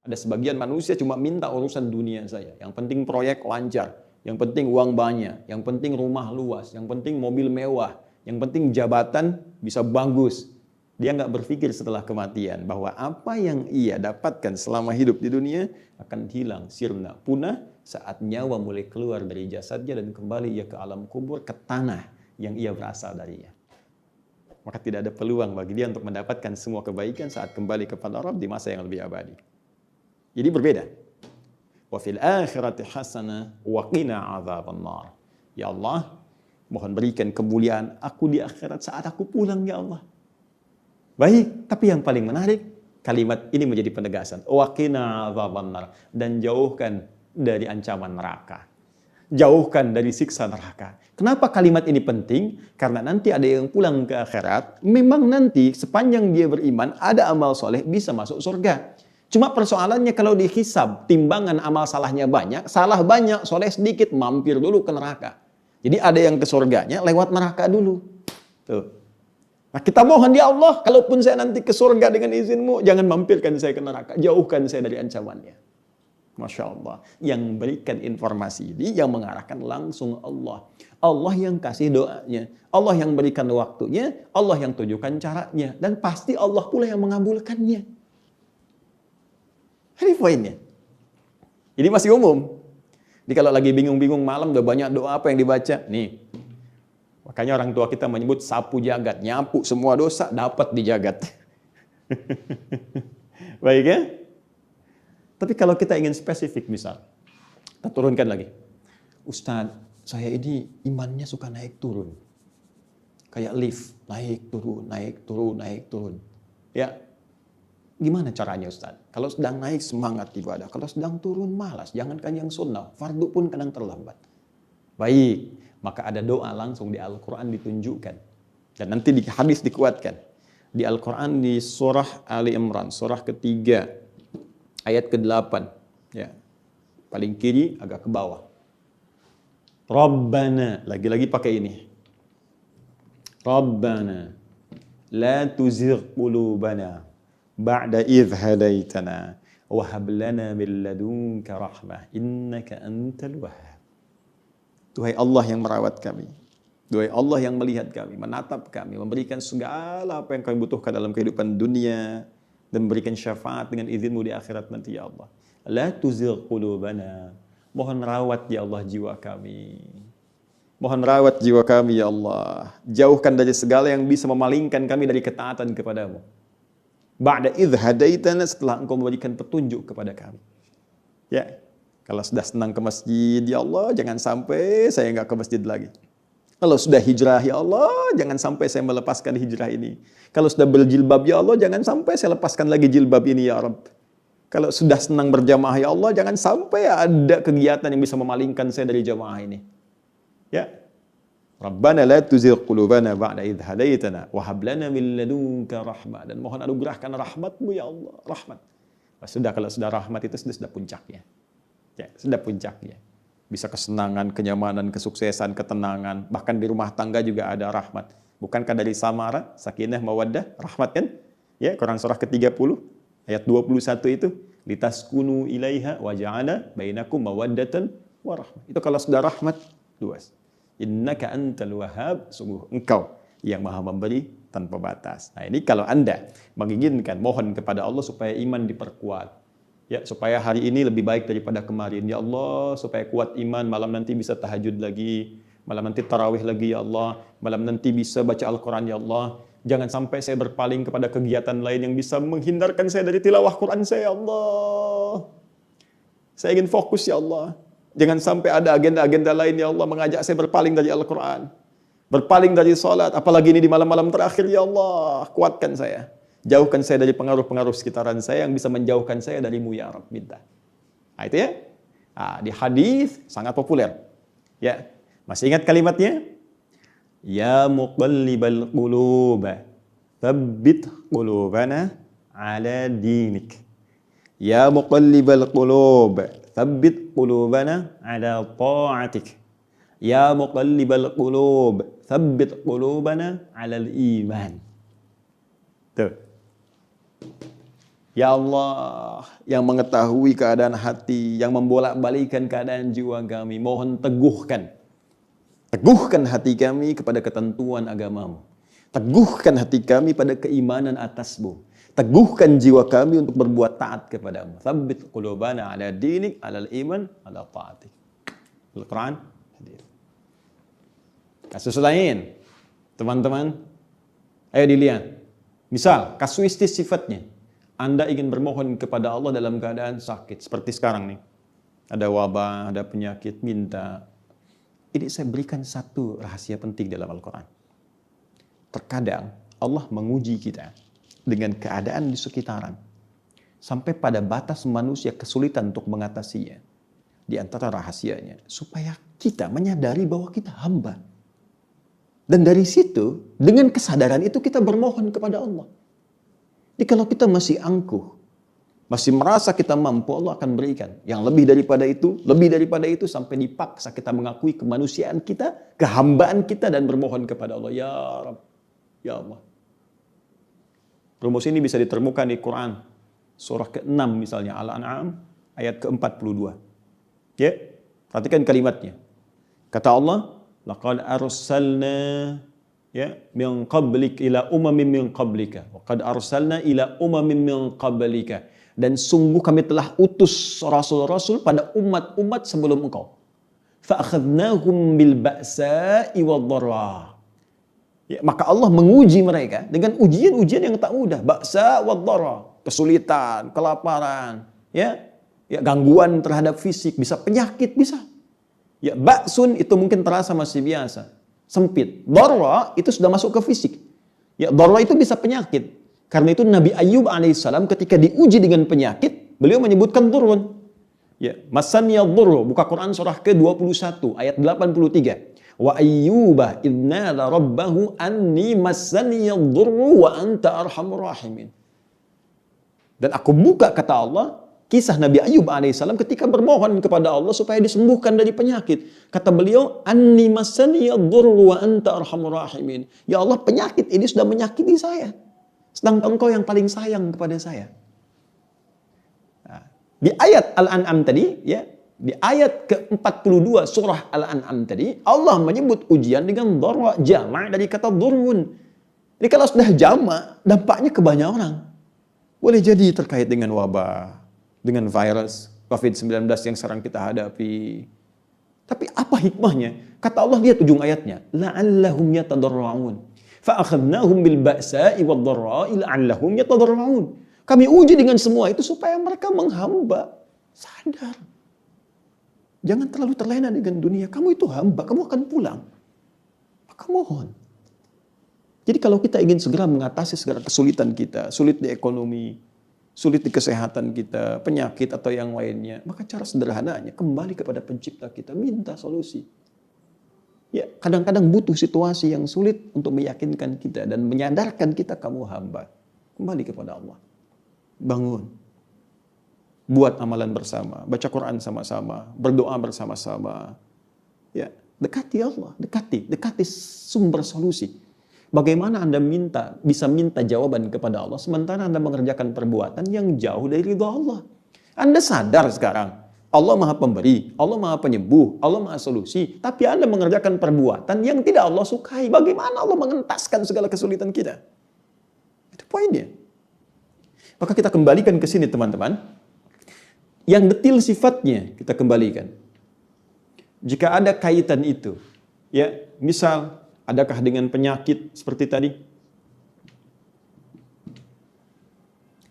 Ada sebagian manusia cuma minta urusan dunia saja. Yang penting proyek lancar, yang penting uang banyak, yang penting rumah luas, yang penting mobil mewah, yang penting jabatan bisa bagus. Dia nggak berpikir setelah kematian bahwa apa yang ia dapatkan selama hidup di dunia akan hilang, sirna, punah saat nyawa mulai keluar dari jasadnya dan kembali ia ke alam kubur, ke tanah yang ia berasal darinya. Maka tidak ada peluang bagi dia untuk mendapatkan semua kebaikan saat kembali kepada Rabb di masa yang lebih abadi. Jadi berbeda. Wa fil akhirati hasanah wa qina adzabannar. Ya Allah, mohon berikan kemuliaan aku di akhirat saat aku pulang ya Allah. Baik, tapi yang paling menarik, kalimat ini menjadi penegasan. Wa qina adzabannar, dan jauhkan dari ancaman neraka. Jauhkan dari siksa neraka. Kenapa kalimat ini penting? Karena nanti ada yang pulang ke akhirat, memang nanti sepanjang dia beriman, ada amal soleh, bisa masuk surga. Cuma persoalannya kalau dihisab, timbangan amal salahnya banyak, salah banyak, soleh sedikit, mampir dulu ke neraka. Jadi ada yang ke surganya lewat neraka dulu. Tuh. Nah kita mohon ya Allah, kalaupun saya nanti ke surga dengan izinmu, jangan mampirkan saya ke neraka, jauhkan saya dari ancamannya. Masya Allah. Yang berikan informasi ini, yang mengarahkan langsung Allah. Allah yang kasih doanya, Allah yang berikan waktunya, Allah yang tunjukkan caranya, dan pasti Allah pula yang mengabulkannya. Ini poinnya. Ini masih umum. Jadi kalau lagi bingung-bingung malam, udah banyak doa apa yang dibaca? Nih. Makanya orang tua kita menyebut sapu jagat. Nyapu semua dosa, dapat di jagat. Baik ya? Tapi kalau kita ingin spesifik misal, kita turunkan lagi. Ustadz, saya ini imannya suka naik turun. Kayak lift, naik turun, naik turun, naik turun. Ya, gimana caranya Ustadz? Kalau sedang naik semangat ibadah, kalau sedang turun malas, jangankan yang sunnah, fardu pun kadang terlambat. Baik, maka ada doa langsung di Al-Quran ditunjukkan. Dan nanti di hadis dikuatkan. Di Al-Quran di surah Ali Imran, surah ketiga, ayat ke-8. Ya. Paling kiri agak ke bawah. Rabbana, lagi-lagi pakai ini. Rabbana, la tuzigh qulubana ba'da idh hadaitana wa hab lana min ladunka rahmah innaka antal wahhab. Duhai Allah yang merawat kami, duhai Allah yang melihat kami, menatap kami, memberikan segala apa yang kami butuhkan dalam kehidupan dunia, dan memberikan syafaat dengan izinmu di akhirat nanti ya Allah. La tuzigh qulubana. Mohon rawat ya Allah jiwa kami. Mohon rawat jiwa kami ya Allah. Jauhkan dari segala yang bisa memalingkan kami dari ketaatan kepadamu. Ba'da idh hadaitana, setelah engkau memberikan petunjuk kepada kami. Ya, kalau sudah senang ke masjid ya Allah, jangan sampai saya enggak ke masjid lagi. Kalau sudah hijrah ya Allah, jangan sampai saya melepaskan hijrah ini. Kalau sudah berjilbab ya Allah, jangan sampai saya lepaskan lagi jilbab ini ya Rabb. Kalau sudah senang berjamaah ya Allah, jangan sampai ada kegiatan yang bisa memalingkan saya dari jamaah ini. Ya. Rabbana la tuzigh qulubana ba'da idh hadaitana wa hab lana min ladunka rahmah, dan mohon anugerahkan rahmat-Mu ya Allah, rahmat. Sudah, kalau sudah rahmat itu sudah puncaknya. Ya, sudah puncaknya. Bisa kesenangan, kenyamanan, kesuksesan, ketenangan. Bahkan di rumah tangga juga ada rahmat. Bukankah dari samara, sakinah, mawaddah, rahmat kan? Ya, Quran surah ke-30, ayat 21 itu. Litaskunu ilaiha wa ja'ala bainakum mawaddatan wa rahmat. Itu kalau sudah rahmat, luas. Innaka antal wahhab, sungguh engkau yang maha memberi tanpa batas. Nah ini kalau Anda menginginkan, mohon kepada Allah supaya iman diperkuat. Ya, supaya hari ini lebih baik daripada kemarin. Ya Allah, supaya kuat iman, malam nanti bisa tahajud lagi, malam nanti tarawih lagi ya Allah, malam nanti bisa baca Al-Quran ya Allah. Jangan sampai saya berpaling kepada kegiatan lain yang bisa menghindarkan saya dari tilawah Quran saya ya Allah. Saya ingin fokus ya Allah. Jangan sampai ada agenda-agenda lain ya Allah mengajak saya berpaling dari Al-Quran, berpaling dari salat, apalagi ini di malam-malam terakhir ya Allah. Kuatkan saya. Jauhkan saya dari pengaruh-pengaruh sekitaran saya yang bisa menjauhkan saya darimu ya Rabb, minta. Nah itu ya. Nah, di hadis sangat populer. Ya, masih ingat kalimatnya? Ya muqallibal qulub, tsabbit qulubana ala dinik. Ya muqallibal qulub, tsabbit qulubana ala ta'atik. Ya muqallibal qulub, tsabbit qulubana ala al-iman. Tuh. Ya Allah, yang mengetahui keadaan hati, yang membolak-balikan keadaan jiwa kami, mohon teguhkan hati kami kepada ketentuan agamamu. Teguhkan hati kami pada keimanan atasmu. Teguhkan jiwa kami untuk berbuat taat kepadamu. Tsabbit qulubana ala dinik, ala iman, ala ta'atik. Al-Quran hadir. Kasus lain, teman-teman, ayo dilihat. Misal, kasuistis sifatnya. Anda ingin bermohon kepada Allah dalam keadaan sakit. Seperti sekarang nih. Ada wabah, ada penyakit, minta. Ini saya berikan satu rahasia penting dalam Al-Quran. Terkadang Allah menguji kita dengan keadaan di sekitaran. Sampai pada batas manusia kesulitan untuk mengatasinya. Di antara rahasianya. Supaya kita menyadari bahwa kita hamba. Dan dari situ, dengan kesadaran itu kita bermohon kepada Allah. Jadi kalau kita masih angkuh, masih merasa kita mampu, Allah akan berikan. Yang lebih daripada itu sampai dipaksa kita mengakui kemanusiaan kita, kehambaan kita dan bermohon kepada Allah. Ya Rabb, ya Allah. Rumus ini bisa ditemukan di Quran. Surah ke-6 misalnya, Al-An'am ayat ke-42. Ya, perhatikan kalimatnya. Kata Allah, laqad arsalna min qablik ila umamin min qablika wa qad arsalna ila umamin min qablika, dan sungguh kami telah utus rasul-rasul pada umat-umat sebelum engkau. Fa akhadnahum bil ba'sa'i wad-dharra. Ya, maka Allah menguji mereka dengan ujian-ujian yang tak mudah, ba'sa wad-dharra, kesulitan, kelaparan, ya gangguan terhadap fisik, bisa penyakit, bisa. Ya, ba'sun itu mungkin terasa masih biasa. Sempit. Dharra itu sudah masuk ke fisik. Ya, dharra itu bisa penyakit. Karena itu Nabi Ayyub alaihissalam ketika diuji dengan penyakit, beliau menyebutkan durun. Ya, masaniya dhurru, buka Quran surah ke-21 ayat 83. Wa ayyuba idnala rabbahu anni masaniya dhurru wa anta arhamur rahimin. Dan aku buka, kata Allah, kisah Nabi Ayyub alaihissalam ketika bermohon kepada Allah supaya disembuhkan dari penyakit. Kata beliau, anni masaniya dhurru wa anta arhamur rahimin. Ya Allah, penyakit ini sudah menyakiti saya. Sedangkan engkau yang paling sayang kepada saya. Nah, di ayat Al-An'am tadi, ya, di ayat ke-42 surah Al-An'am tadi, Allah menyebut ujian dengan dharra, jama' dari kata dhurrun. Jadi kalau sudah jama', dampaknya ke banyak orang. Boleh jadi terkait dengan wabah, dengan virus COVID-19 yang sekarang kita hadapi. Tapi apa hikmahnya? Kata Allah, lihat ujung ayatnya. La'allahum yatadarra'un. Fa'akhadnahum bil ba'sa'i wad-dharra'i la'allahum yatadarra'un. Kami uji dengan semua itu supaya mereka menghamba. Sadar. Jangan terlalu terlena dengan dunia. Kamu itu hamba, kamu akan pulang. Maka mohon. Jadi kalau kita ingin segera mengatasi segala kesulitan kita, sulit di ekonomi, sulit di kesehatan kita, penyakit atau yang lainnya, maka cara sederhananya kembali kepada pencipta kita, minta solusi. Ya, kadang-kadang butuh situasi yang sulit untuk meyakinkan kita dan menyadarkan kita kamu hamba. Kembali kepada Allah. Bangun. Buat amalan bersama, baca Quran sama-sama, berdoa bersama-sama. Ya, dekati Allah, dekati sumber solusi. Bagaimana Anda bisa minta jawaban kepada Allah sementara Anda mengerjakan perbuatan yang jauh dari ridha Allah. Anda sadar sekarang, Allah Maha Pemberi, Allah Maha Penyembuh, Allah Maha Solusi, tapi Anda mengerjakan perbuatan yang tidak Allah sukai. Bagaimana Allah mengentaskan segala kesulitan kita? Itu poinnya. Maka kita kembalikan ke sini, teman-teman. Yang detil sifatnya kita kembalikan. Jika ada kaitan itu, ya, misal adakah dengan penyakit seperti tadi?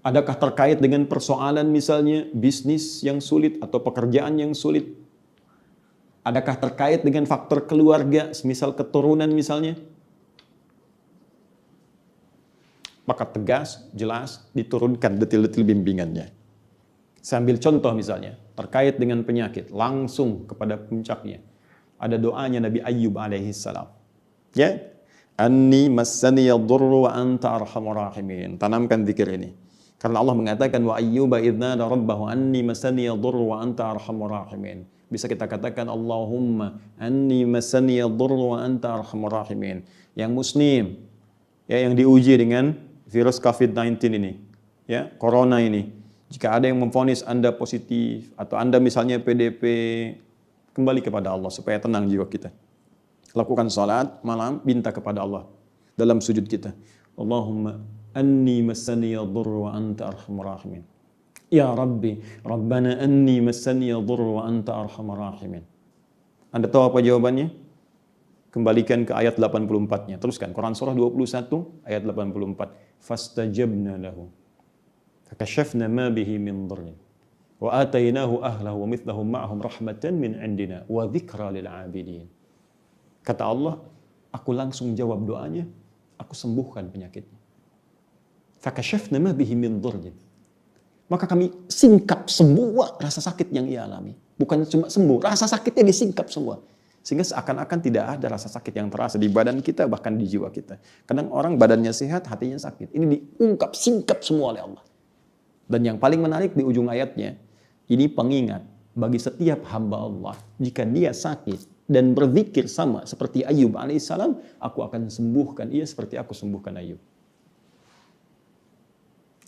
Adakah terkait dengan persoalan misalnya bisnis yang sulit atau pekerjaan yang sulit? Adakah terkait dengan faktor keluarga, semisal keturunan misalnya? Maka tegas, jelas, diturunkan detil-detil bimbingannya. Saya ambil contoh misalnya, terkait dengan penyakit, langsung kepada puncaknya. Ada doanya Nabi Ayyub alaihissalam. Ya, anni massaniya dhurru wa anta arhamur rahimin. Tanamkan zikir ini. Karena Allah mengatakan wa ayyuba idznada rabbahu anni massaniya dhurru wa anta arhamur rahimin. Bisa kita katakan Allahumma anni massaniya dhurru wa anta arhamur rahimin. Yang muslim, ya, yang diuji dengan virus COVID-19 ini. Ya, corona ini. Jika ada yang memvonis Anda positif atau Anda misalnya PDP, kembali kepada Allah supaya tenang jiwa kita. Lakukan salat malam, minta kepada Allah dalam sujud kita. Allahumma anni massani yadhurru wa anta arhamur rahimin. Ya Rabbi, Rabbana anni massani yadhurru wa anta arhamur rahimin. Anda tahu apa jawabannya? Kembalikan ke ayat 84-nya. Teruskan, Quran surah 21 ayat 84. Fastajabna lahu. Fakashafna ma bihi min dhurrin. Wa atainahu ahlahu wa mithlahum ma'ahum rahmatan min indina wa dzikra lil 'abidin. Kata Allah, aku langsung jawab doanya, aku sembuhkan penyakitnya. Fakashafna ma bihi min dhurrin. Maka kami singkap semua rasa sakit yang ia alami. Bukan cuma sembuh, rasa sakitnya disingkap semua. Sehingga seakan-akan tidak ada rasa sakit yang terasa di badan kita, bahkan di jiwa kita. Kadang orang badannya sehat, hatinya sakit. Ini diungkap, singkap semua oleh Allah. Dan yang paling menarik di ujung ayatnya, ini pengingat bagi setiap hamba Allah. Jika dia sakit dan berzikir sama seperti Ayub alaihissalam, aku akan sembuhkan ia seperti aku sembuhkan Ayub.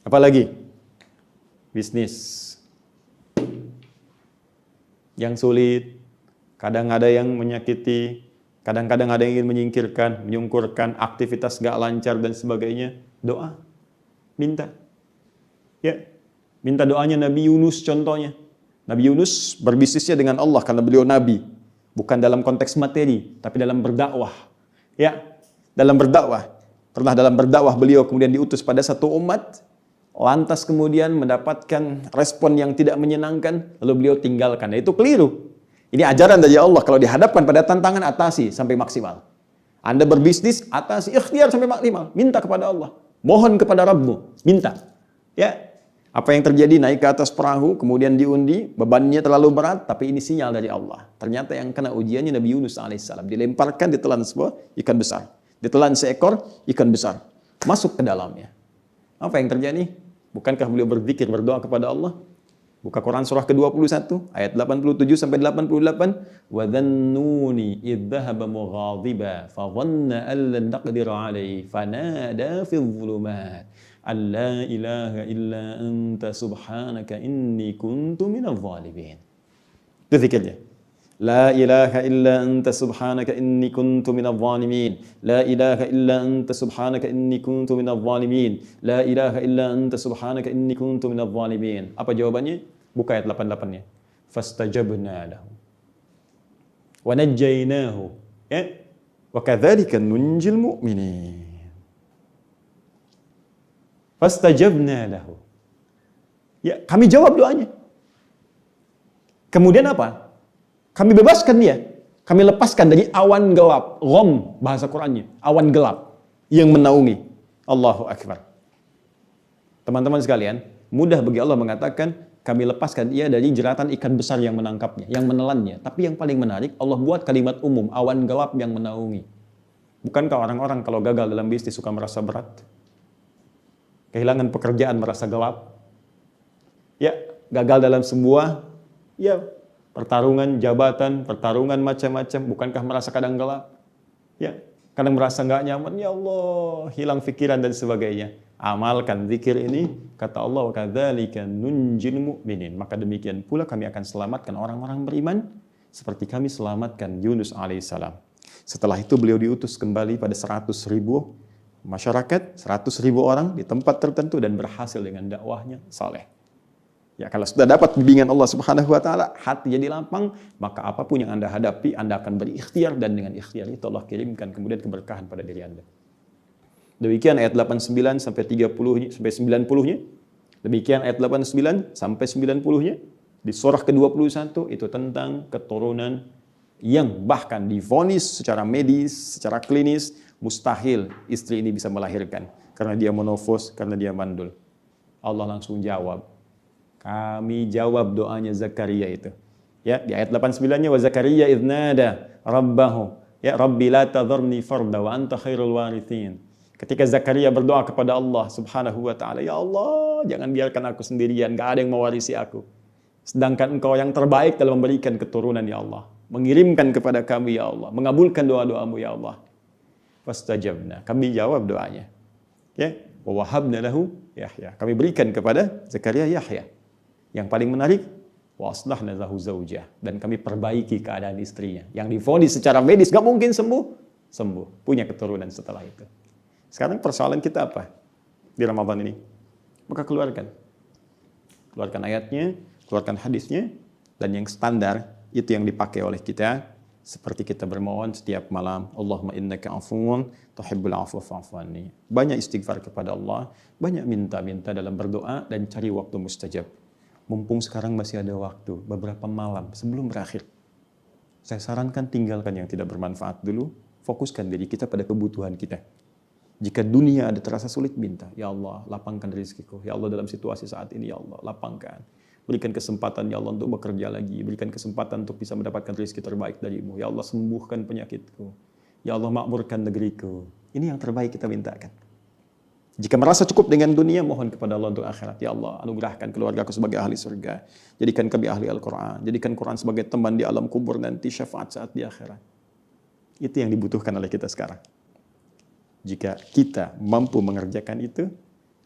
Apalagi? Bisnis. Yang sulit. Kadang ada yang menyakiti, kadang-kadang ada yang ingin menyingkirkan, menyungkurkan, aktivitas gak lancar dan sebagainya. Doa, minta. Ya, minta doanya Nabi Yunus contohnya. Nabi Yunus berbisnisnya dengan Allah karena beliau Nabi. Bukan dalam konteks materi, tapi dalam berdakwah. Ya, dalam berdakwah. Pernah dalam berdakwah beliau kemudian diutus pada satu umat, lantas kemudian mendapatkan respon yang tidak menyenangkan, lalu beliau tinggalkan. Nah, itu keliru. Ini ajaran dari Allah, kalau dihadapkan pada tantangan, atasi sampai maksimal. Anda berbisnis, atasi, ikhtiar sampai maksimal. Minta kepada Allah. Mohon kepada Rabbmu. Minta. Ya, apa yang terjadi, naik ke atas perahu, kemudian diundi, bebannya terlalu berat, tapi ini sinyal dari Allah. Ternyata yang kena ujiannya Nabi Yunus alaihissalam. Dilemparkan, ditelan sebuah ikan besar. Ditelan seekor ikan besar. Masuk ke dalamnya. Apa yang terjadi? Bukankah beliau berzikir, berdoa kepada Allah? Buka Quran surah ke-21 ayat 87 sampai 88. Wa dhannuni idh dhahaba mughadiba fa dhanna an lan naqdir alayhi fanada fi dhulumat an la ilaha illa anta subhanaka inni kuntu minadh dhalimin. Itu zikirnya. La ilaha illa anta subhanaka inni kuntu minadh dhalimin. La ilaha illa anta subhanaka inni kuntu minadh dhalimin. La ilaha illa anta subhanaka inni kuntu minadh dhalimin. Apa jawabannya? Buka ayat 88-nya. Fastajabna lahu. Wa najjaynahu. Ya. Wa kadzalika nunjil mu'minin. Fastajabna lahu. Ya, kami jawab doanya. Kemudian apa? Kami bebaskan dia. Kami lepaskan dari awan gelap. Gham bahasa Qur'annya. Awan gelap yang menaungi. Allahu Akbar. Teman-teman sekalian, mudah bagi Allah mengatakan, kami lepaskan ia dari jeratan ikan besar yang menangkapnya, yang menelannya. Tapi yang paling menarik, Allah buat kalimat umum, awan gelap yang menaungi. Bukankah orang-orang kalau gagal dalam bisnis suka merasa berat? Kehilangan pekerjaan merasa gelap? Ya, gagal dalam sebuah pertarungan jabatan, pertarungan macam-macam, bukankah merasa kadang gelap? Ya, kadang merasa nggak nyaman, ya Allah, hilang pikiran dan sebagainya. Amalkan zikir ini, kata Allah, kadzalika nunjil mu'minin. Maka demikian pula kami akan selamatkan orang-orang beriman seperti kami selamatkan Yunus alaihissalam. Setelah itu beliau diutus kembali pada 100.000 masyarakat, 100.000 orang di tempat tertentu dan berhasil dengan dakwahnya saleh. Ya, kalau sudah dapat bimbingan Allah Subhanahu wa taala, hati jadi lapang, maka apapun yang Anda hadapi, Anda akan berikhtiar dan dengan ikhtiar itu Allah kirimkan kemudian keberkahan pada diri Anda. Demikian ayat 89 sampai 30-nya sampai 90-nya. Demikian ayat 89 sampai 90-nya. Di surah ke-21 itu tentang keturunan yang bahkan divonis secara medis, secara klinis mustahil istri ini bisa melahirkan karena dia monofos, karena dia mandul. Allah langsung jawab. Kami jawab doanya Zakaria itu. Ya, di ayat 89-nya wa Zakaria idznada rabbahu, ya Rabbi la tadharni farda wa anta khairul warithin. Ketika Zakaria berdoa kepada Allah Subhanahu wa taala, ya Allah, jangan biarkan aku sendirian, enggak ada yang mewarisi aku. Sedangkan Engkau yang terbaik dalam memberikan keturunan, ya Allah. Mengirimkan kepada kami, ya Allah, mengabulkan doa-doamu, ya Allah. Fastajabna, kami jawab doanya. Ya, wa wahabna lahu Yahya. Kami berikan kepada Zakaria Yahya. Yang paling menarik, wa aslahna lahu zaujah, dan kami perbaiki keadaan istrinya. Yang divonis secara medis gak mungkin sembuh, punya keturunan setelah itu. Sekarang persoalan kita apa di Ramadan ini? Maka keluarkan ayatnya, keluarkan hadisnya, dan yang standar itu yang dipakai oleh kita. Seperti kita bermohon setiap malam, Allahumma innaka afuwun tuhibbul afwa fa'fu anni. Banyak istighfar kepada Allah, banyak minta-minta dalam berdoa, dan cari waktu mustajab. Mumpung sekarang masih ada waktu, beberapa malam sebelum berakhir. Saya sarankan tinggalkan yang tidak bermanfaat dulu, fokuskan diri kita pada kebutuhan kita. Jika dunia ada terasa sulit, minta, ya Allah lapangkan rezekiku, ya Allah dalam situasi saat ini, ya Allah lapangkan. Berikan kesempatan ya Allah untuk bekerja lagi. Berikan kesempatan untuk bisa mendapatkan rezeki terbaik darimu. Ya Allah sembuhkan penyakitku. Ya Allah makmurkan negeriku. Ini yang terbaik kita mintakan. Jika merasa cukup dengan dunia, mohon kepada Allah untuk akhirat. Ya Allah anugerahkan keluargaku sebagai ahli surga. Jadikan kami ahli Al-Quran. Jadikan Quran sebagai teman di alam kubur nanti, syafaat saat di akhirat. Itu yang dibutuhkan oleh kita sekarang. Jika kita mampu mengerjakan itu,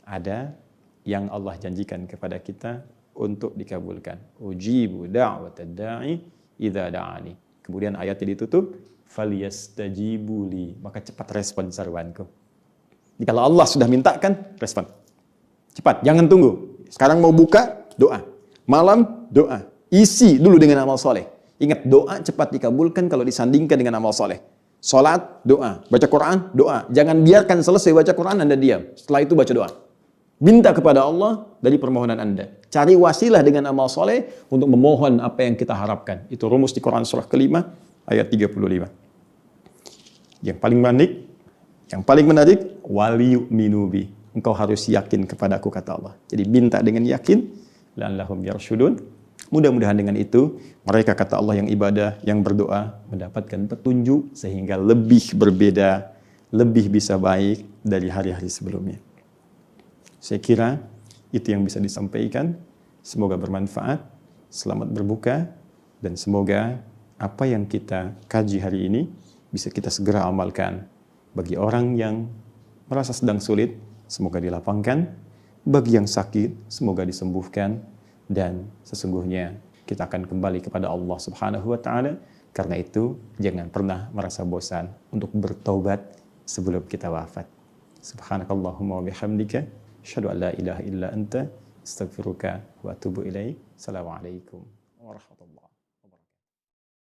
ada yang Allah janjikan kepada kita untuk dikabulkan. Ujibu da'watad da'i idza da'ani. Kemudian ayatnya ditutup, falyastajibu li, maka cepat respon seruanku. Jadi kalau Allah sudah mintakan, respon. Cepat, jangan tunggu. Sekarang mau buka, doa. Malam, doa. Isi dulu dengan amal soleh. Ingat, doa cepat dikabulkan kalau disandingkan dengan amal soleh. Salat, doa. Baca Quran, doa. Jangan biarkan selesai baca Quran Anda diam. Setelah itu baca doa. Minta kepada Allah dari permohonan Anda. Cari wasilah dengan amal soleh untuk memohon apa yang kita harapkan. Itu rumus di Quran surah kelima ayat 35. Yang paling menarik, waliyu minubi. Engkau harus yakin kepadaku, kata Allah. Jadi minta dengan yakin, la'allahum yarsyudun. Mudah-mudahan dengan itu mereka, kata Allah, yang ibadah, yang berdoa mendapatkan petunjuk sehingga lebih berbeda, lebih bisa baik dari hari-hari sebelumnya. Saya kira itu yang bisa disampaikan. Semoga bermanfaat. Selamat berbuka. Dan semoga apa yang kita kaji hari ini bisa kita segera amalkan. Bagi orang yang merasa sedang sulit, semoga dilapangkan. Bagi yang sakit, semoga disembuhkan. Dan sesungguhnya kita akan kembali kepada Allah Subhanahu wa Ta'ala. Karena itu, jangan pernah merasa bosan untuk bertaubat sebelum kita wafat. Subhanakallahumma wa bihamdika. Asyhadu an la ilaha illa anta, astaghfiruka wa atubu ilaik. Assalamualaikum warahmatullahi wabarakatuh.